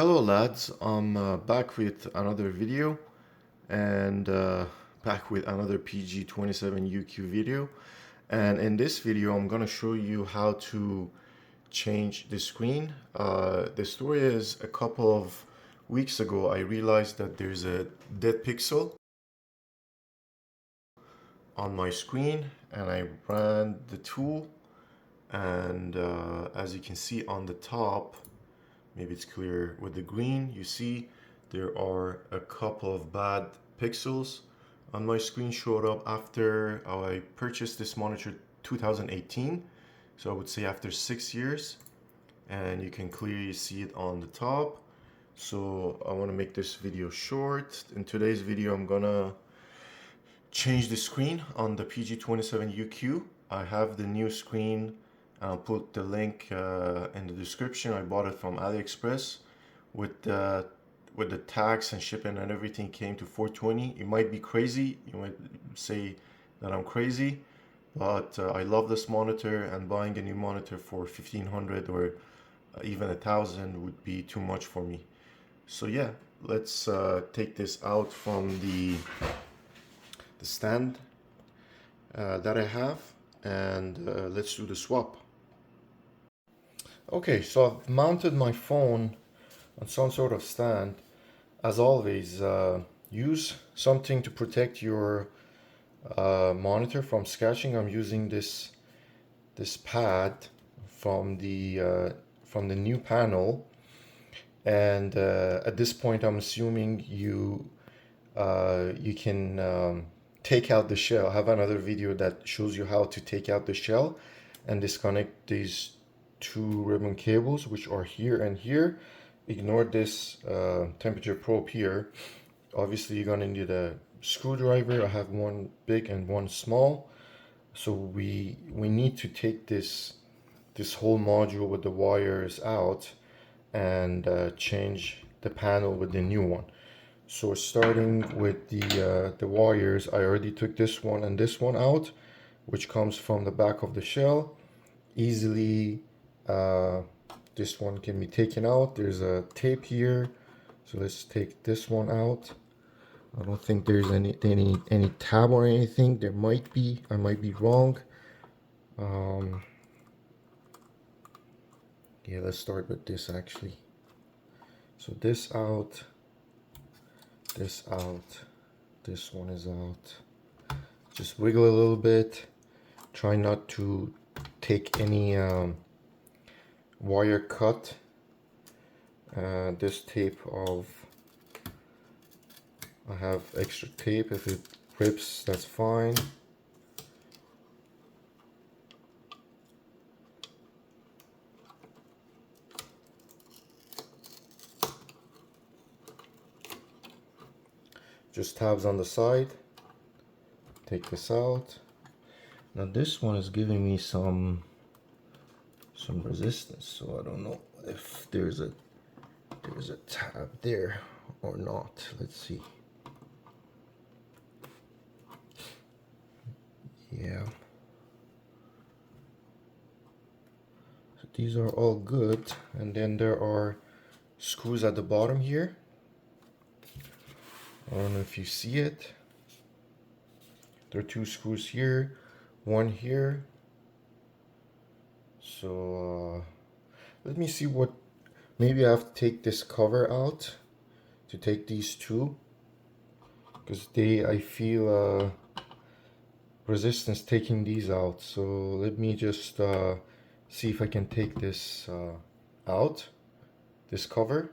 Hello lads, I'm back with another video and back with another PG27UQ video, and in this video I'm gonna show you how to change the screen. The story is a couple of weeks ago I realized that there's a dead pixel on my screen and I ran the tool, and as you can see on the top, maybe it's clear with the green, you see there are a couple of bad pixels on my screen showed up after I purchased this monitor 2018, so I would say after 6 years, and you can clearly see it on the top. So I want to make this video short. In today's video I'm gonna change the screen on the PG27UQ. I have the new screen. I'll put the link in the description. I bought it from AliExpress with the tax and shipping and everything came to $420. It might be crazy. You might say that I'm crazy, but I love this monitor, and buying a new monitor for $1,500 or even $1,000 would be too much for me. So yeah, let's take this out from the stand that I have, and let's do the swap. Okay, so I've mounted my phone on some sort of stand. As always, use something to protect your monitor from scratching. I'm using this pad from the new panel, and at this point I'm assuming you can take out the shell. I have another video that shows you how to take out the shell and disconnect these two ribbon cables, which are here and here. Ignore this temperature probe here. Obviously you're gonna need a screwdriver. I have one big and one small, so we need to take this whole module with the wires out and change the panel with the new one. So starting with the wires, I already took this one and this one out, which comes from the back of the shell. Easily this one can be taken out. There's a tape here, so let's take this one out. I don't think there's any tab or anything. There might be, I might be wrong. Yeah, let's start with this actually. So this out, this out, this one is out. Just wiggle a little bit. Try not to take any wire cut. This tape I have extra tape. If it rips, that's fine. Just tabs on the side. Take this out. Now this one is giving me some resistance, so I don't know if there's a tab there or not. Let's see. Yeah. So these are all good, and then there are screws at the bottom here. I don't know if you see it. There are two screws here, one here. So let me see what, maybe I have to take this cover out to take these two, because I feel resistance taking these out. So let me just see if I can take this out, this cover.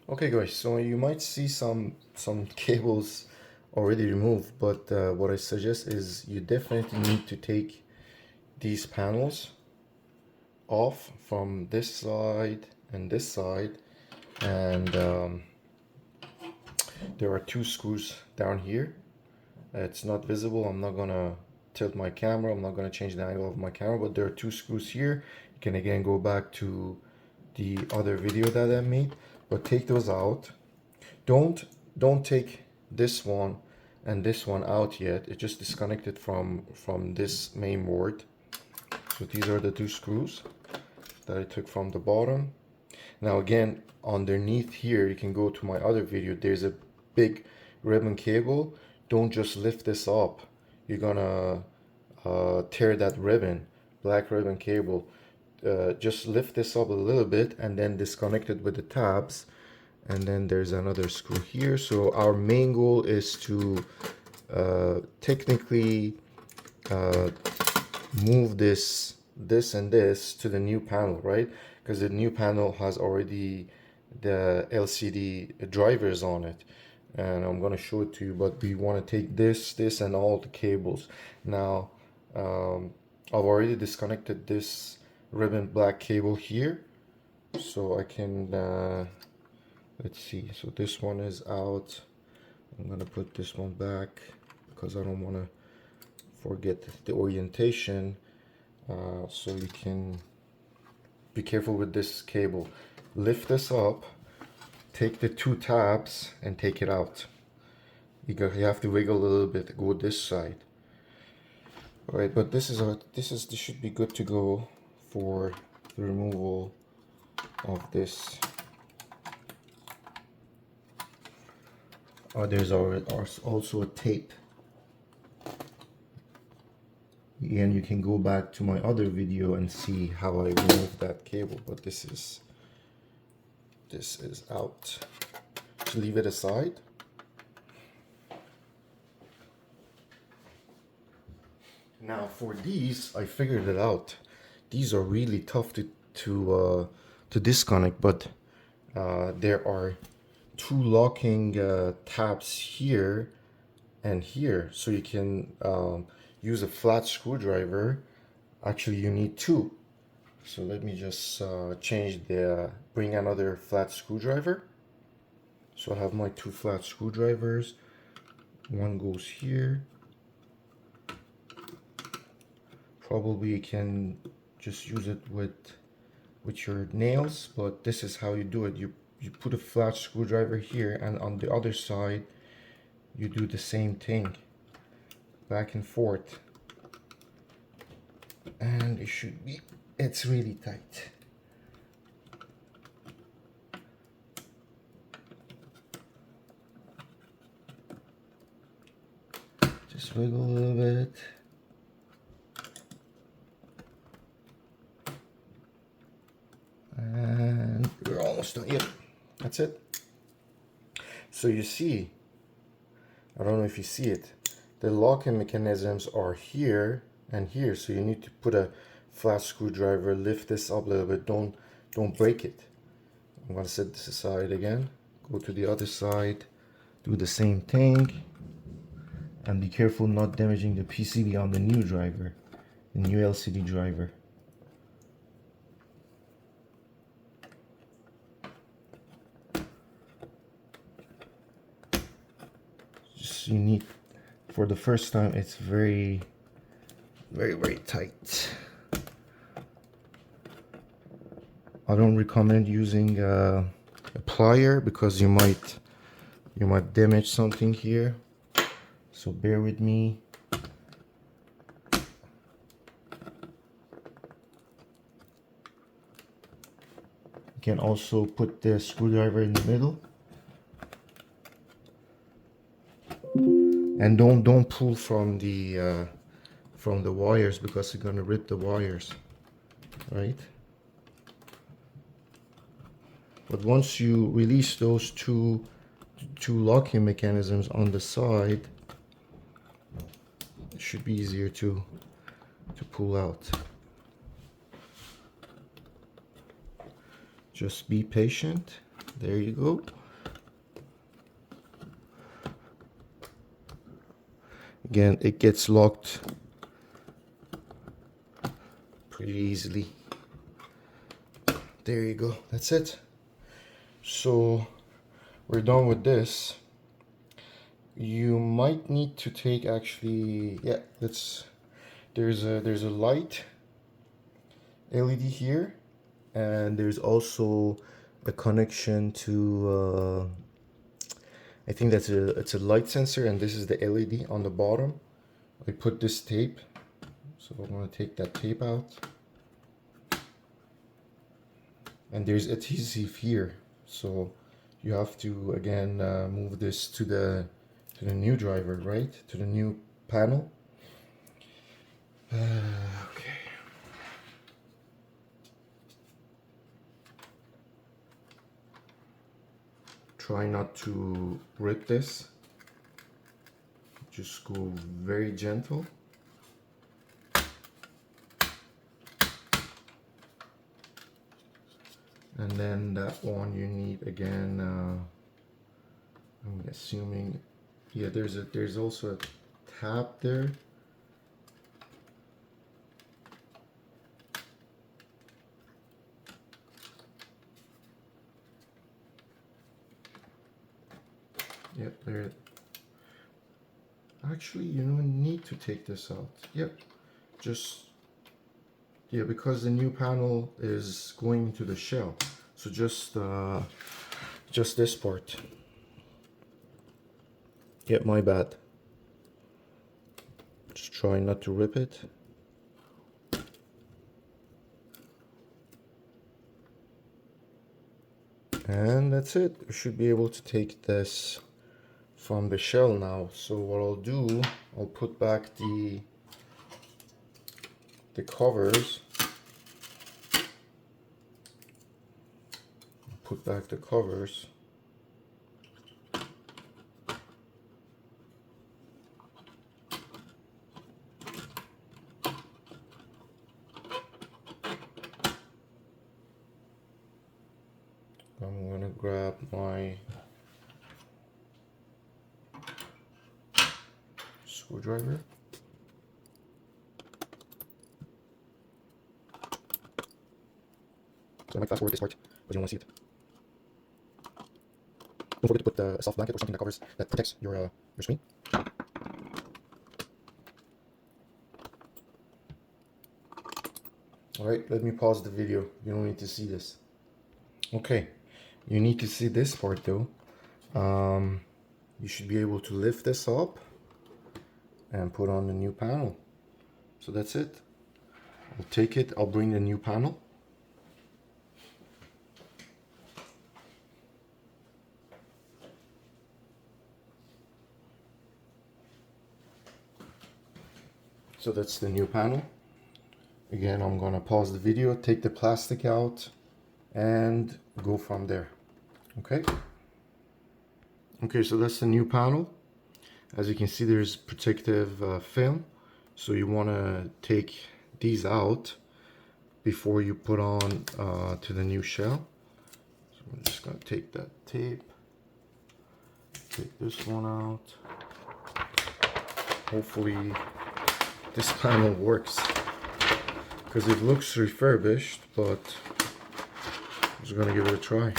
Okay guys, so you might see some cables already removed, but what I suggest is you definitely need to take these panels off from this side and this side, and there are two screws down here. It's not visible. I'm not gonna tilt my camera, I'm not gonna change the angle of my camera, but there are two screws here. You can again go back to the other video that I made, but take those out. Don't take this one and this one out yet. It just disconnected from this main board. So these are the two screws that I took from the bottom. Now again, underneath here, you can go to my other video, there's a big ribbon cable. Don't just lift this up. You're gonna tear that ribbon, black ribbon cable. Just lift this up a little bit and then disconnect it with the tabs. And then there's another screw here. So our main goal is to technically move this and this to the new panel, right? Because the new panel has already the LCD drivers on it, and I'm going to show it to you. But we want to take this and all the cables. Now I've already disconnected this ribbon black cable here, so I can let's see. So this one is out. I'm going to put this one back because I don't want to forget the orientation. So you can be careful with this cable. Lift this up, take the two tabs and take it out. You have to wiggle a little bit, go this side. All right, but this should be good to go for the removal of this. There's also a tape. And you can go back to my other video and see how I remove that cable, but this is out. Just leave it aside. Now for these, I figured it out. These are really tough to disconnect, but there are two locking tabs here and here, so you can use a flat screwdriver. Actually, you need two. So let me just bring another flat screwdriver. So I have my two flat screwdrivers. One goes here. Probably you can just use it with your nails, but this is how you do it. You put a flat screwdriver here, and on the other side you do the same thing, back and forth, and it's really tight. Just wiggle a little bit. And we're almost done. Yep, that's it. So you see, I don't know if you see it, the locking mechanisms are here and here, so you need to put a flat screwdriver, lift this up a little bit, don't break it. I'm gonna set this aside again, go to the other side, do the same thing, and be careful not damaging the PCB on the new driver, the new LCD driver. Just you need, for the first time, it's very tight. I don't recommend using a plier because you might damage something here, so bear with me. You can also put the screwdriver in the middle, and don't pull from the wires because you're gonna rip the wires, right? But once you release those two locking mechanisms on the side, it should be easier to pull out. Just be patient. There you go. Again, it gets locked pretty easily. There you go. That's it. So we're done with this. You might need to take, actually, yeah, there's a light LED here, and there's also a connection to I think it's a light sensor, and this is the LED on the bottom. I put this tape, so I'm going to take that tape out. and there's adhesive here, so you have to again move this to the new driver, right, to the new panel. Okay. Try not to rip this. Just go very gentle. And then that one you need again, I'm assuming, yeah, there's also a tab there. Yep, there. Actually, you don't need to take this out. Yep, just, yeah, because the new panel is going into the shell. So just this part. Yep, my bad. Just try not to rip it. And that's it. We should be able to take this from the shell now. So what I'll do, I'll put back the covers. Put back the covers. I'm gonna grab my screwdriver. So I might fast forward this part because you don't want to see it. Don't forget to put a soft blanket or something that protects your screen. Alright, let me pause the video. You don't need to see this. Okay, you need to see this part though. You should be able to lift this up and put on the new panel. So that's it. I'll take it, I'll bring the new panel. So that's the new panel. Again, I'm gonna pause the video, take the plastic out, and go from there. Okay? Okay, so that's the new panel. As you can see, there's protective film. So you wanna take these out before you put on to the new shell. So I'm just gonna take that tape, take this one out. Hopefully this panel works, because it looks refurbished, but I'm just gonna give it a try.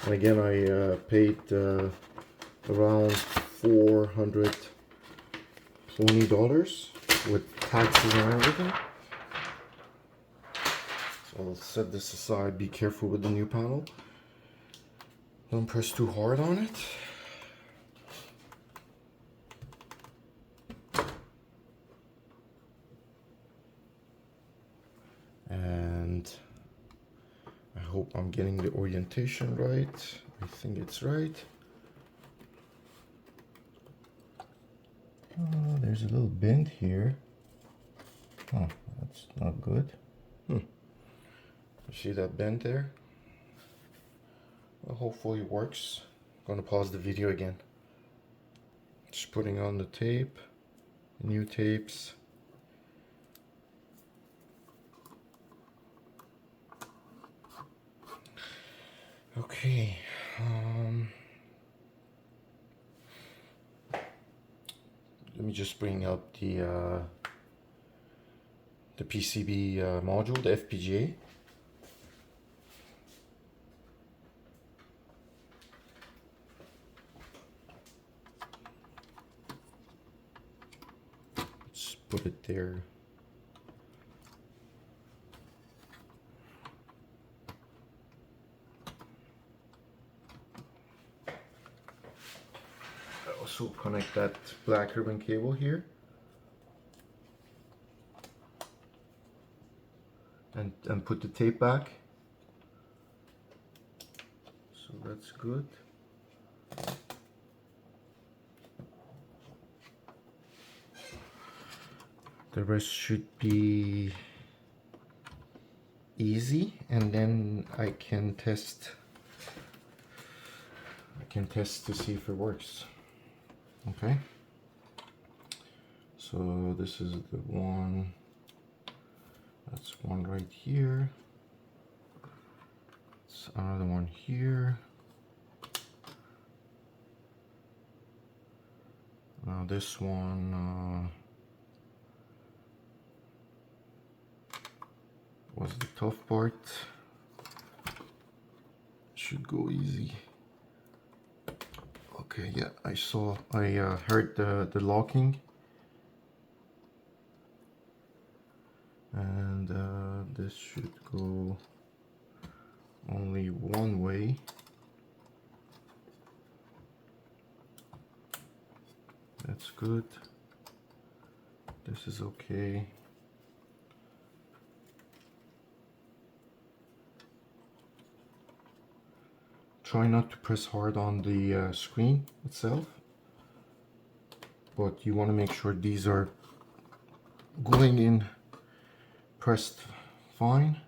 And again, I paid around $420 with taxes and everything. So I'll set this aside. Be careful with the new panel. Don't press too hard on it. And I hope I'm getting the orientation right. I think it's right. There's a little bend here. Oh, that's not good. You see that bend there? Well, hopefully it works. I'm gonna pause the video again. Just putting on the tape, new tapes. Okay. Let me just bring up the PCB module, the FPGA. Let's put it there. Also connect that black ribbon cable here. and put the tape back. So that's good. The rest should be easy, and then I can test to see if it works. Okay, so this is the one, that's one right here, it's another one here. Now this one was the tough part. Should go easy. Okay, yeah, I heard the locking, and this should go only one way. That's good. This is okay. Try not to press hard on the screen itself, but you want to make sure these are going in pressed fine.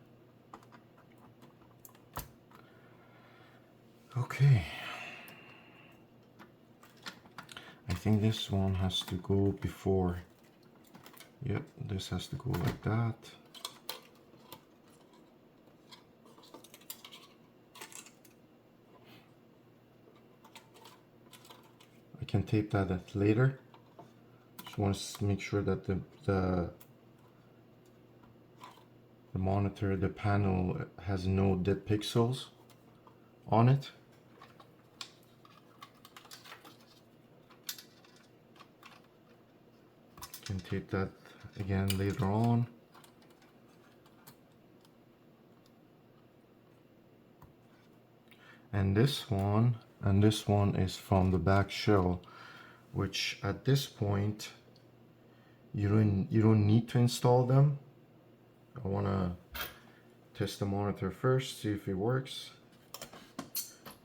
Okay. I think this one has to go before. Yep, this has to go like that. I can tape that at later. Just want to make sure that the monitor, the panel has no dead pixels on it. Can tape that again later on. And this one is from the back shell, which at this point you don't need to install them. I want to test the monitor first, see if it works,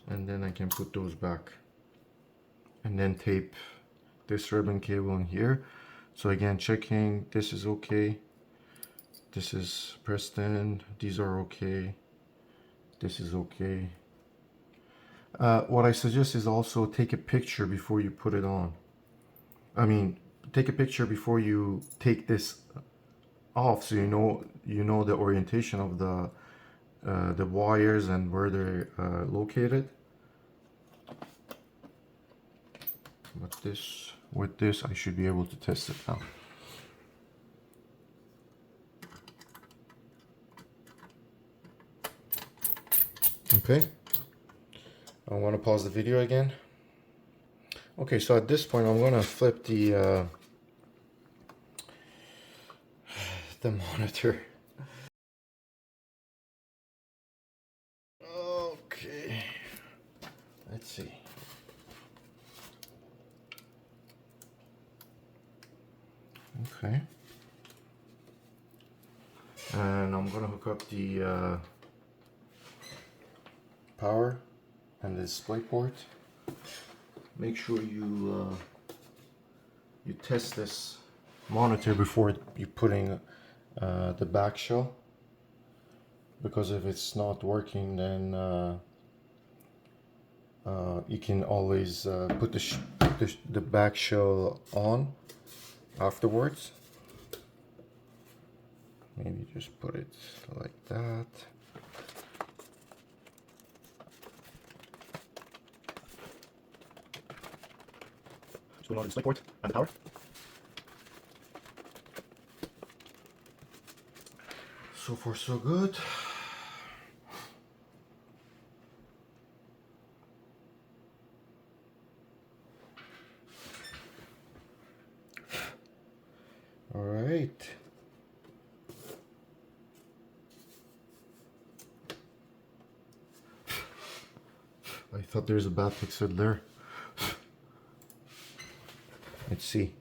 and then I can put those back and then tape this ribbon cable in here. So again, checking this is okay, this is pressed in, these are okay, this is okay. What I suggest is also take a picture before you put it on. I mean, take a picture before you take this off, so you know the orientation of the wires and where they're located. But with this I should be able to test it now. Okay, I want to pause the video again. Okay, so at this point I'm going to flip the monitor. Okay, let's see. Okay, and I'm gonna hook up the power and the display port. Make sure you test this monitor before you putting the back shell, because if it's not working, then you can always put the back shell on afterwards. Maybe just put it like that. Just put on the display port and the power. So far so good. All right. I thought there's a bad pixel there. Let's see.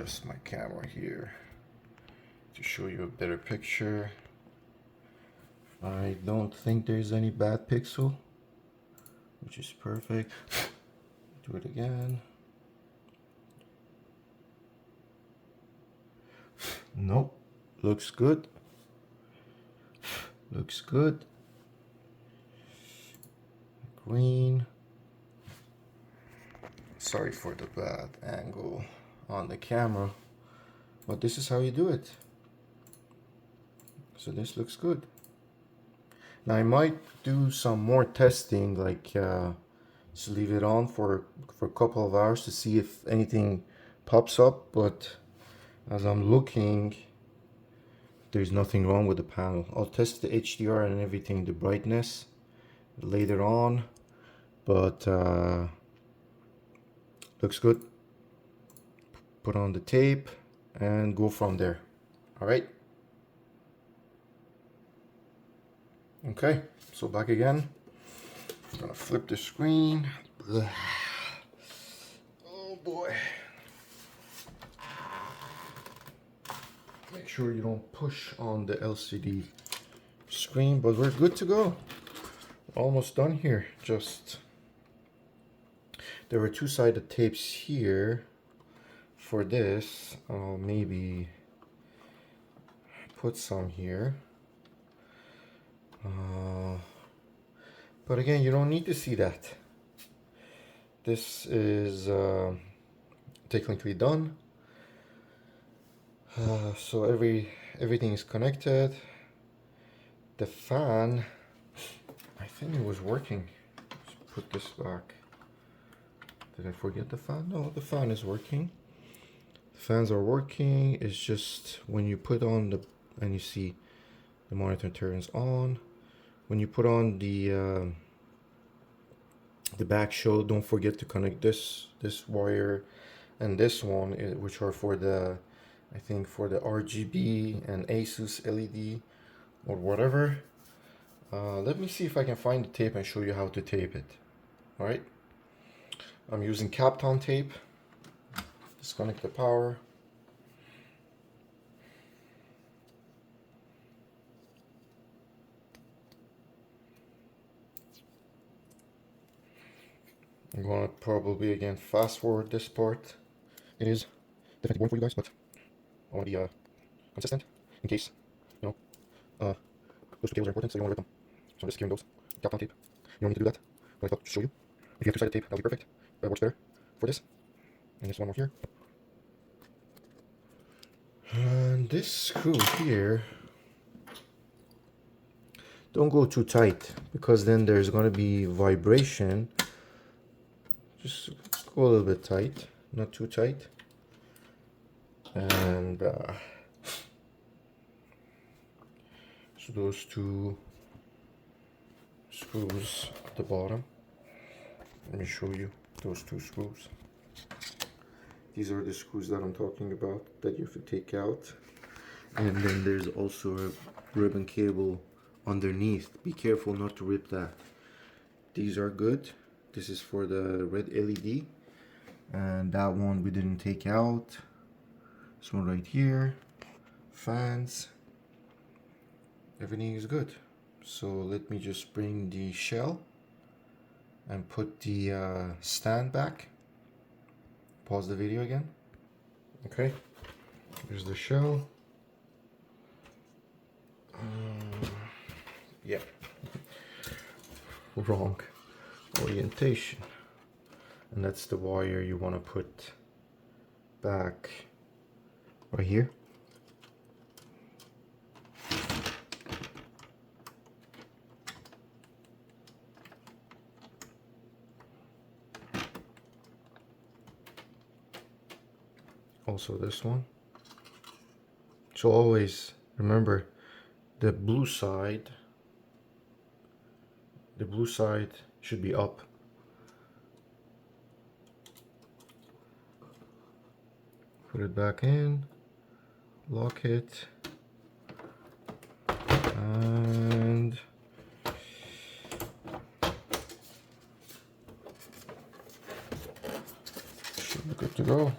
adjust my camera here to show you a better picture. I don't think there's any bad pixel, which is perfect. Do it again. Nope, looks good. Looks good. Green. Sorry for the bad angle on the camera, but this is how you do it. So this looks good. Now I might do some more testing, like just leave it on for a couple of hours to see if anything pops up, but as I'm looking, there's nothing wrong with the panel. I'll test the HDR and everything, the brightness, later on, but looks good. Put on the tape and go from there. All right. Okay, so back again. I'm gonna flip the screen. Oh boy. Make sure you don't push on the LCD screen, but we're good to go. Almost done here. Just there were two-sided tapes here for this. I'll maybe put some here. But again, you don't need to see that. This is technically done. So everything is connected. The fan, I think it was working. Let's put this back. Did I forget the fan? No, the fan is working. The fans are working. It's just when you put on the, and you see the monitor turns on. When you put on the back shell, don't forget to connect this wire and this one, which are for the, I think for the RGB and Asus LED or whatever. Let me see if I can find the tape and show you how to tape it. All right, I'm using Kapton tape. Disconnect the power. I'm gonna probably again fast forward this part. It is definitely boring for you guys, but I want to be consistent in case, you know, those two cables are important, so you want to rip them. So I'm just securing those. Kapton tape. You don't need to do that, but I thought to show you. If you have two-sided tape, that'll be perfect. That works better for this. And this one more here. And this screw here, don't go too tight, because then there's going to be vibration. Just go a little bit tight, not too tight. And so those two screws at the bottom. Let me show you those two screws. These are the screws that I'm talking about that you have to take out. And then there's also a ribbon cable underneath. Be careful not to rip that. These are good. This is for the red LED. And that one we didn't take out. This one right here. Fans. Everything is good. So let me just bring the shell and put the stand back. Pause the video again. Okay, here's the shell. Yeah, wrong orientation. And that's the wire you want to put back right here. Also this one. So always remember the blue side should be up. Put it back in, lock it, and should be good to go.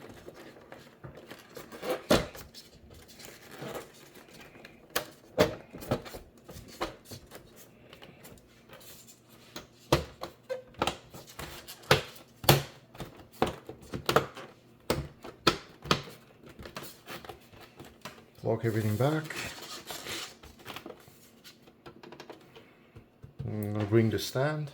unlock everything back. I'm gonna bring the stand.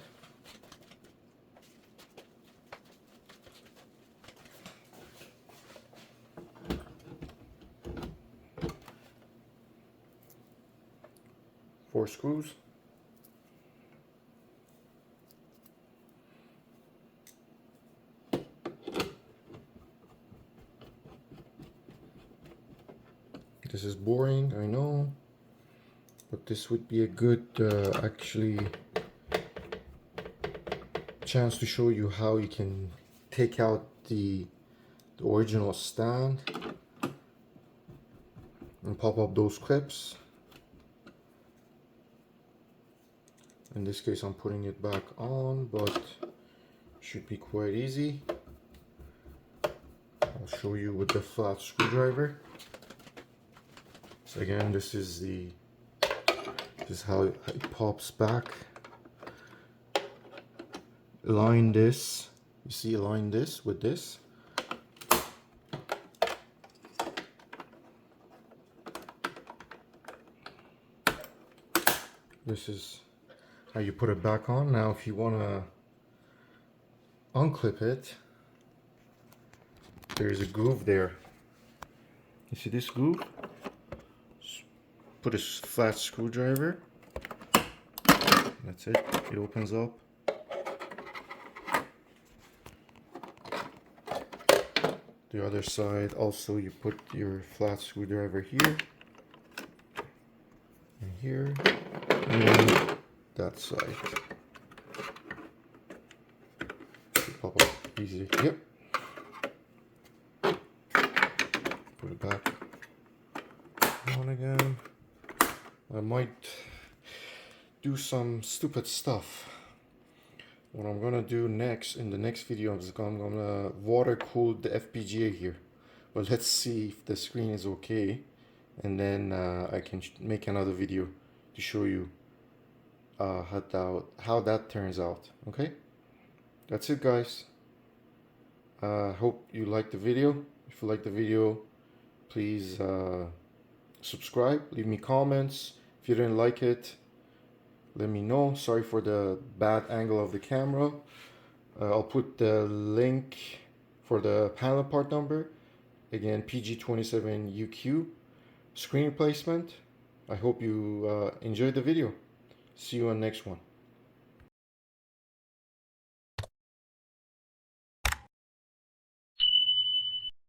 Four screws. This is boring, I know, but this would be a good actually chance to show you how you can take out the original stand and pop up those clips. In this case I'm putting it back on, but should be quite easy. I'll show you with the flat screwdriver. So again, this is how it pops back. Align this, you see, align this with this. This is how you put it back on. Now if you want to unclip it, there's a groove there. You see this groove? Put a flat screwdriver. That's it. It opens up. The other side also, you put your flat screwdriver here and here, and then that side. Pop up easy. Yep. Put it back on again. I might do some stupid stuff. What I'm gonna do next, in the next video, is I'm gonna water cool the FPGA here. But let's see if the screen is okay, and then I can make another video to show you how that turns out. Okay, that's it, guys. Hope you liked the video. If you liked the video, please subscribe, leave me comments. If you didn't like it, let me know. Sorry for the bad angle of the camera. I'll put the link for the panel part number. Again, PG27UQ screen replacement. I hope you enjoyed the video. See you on next one.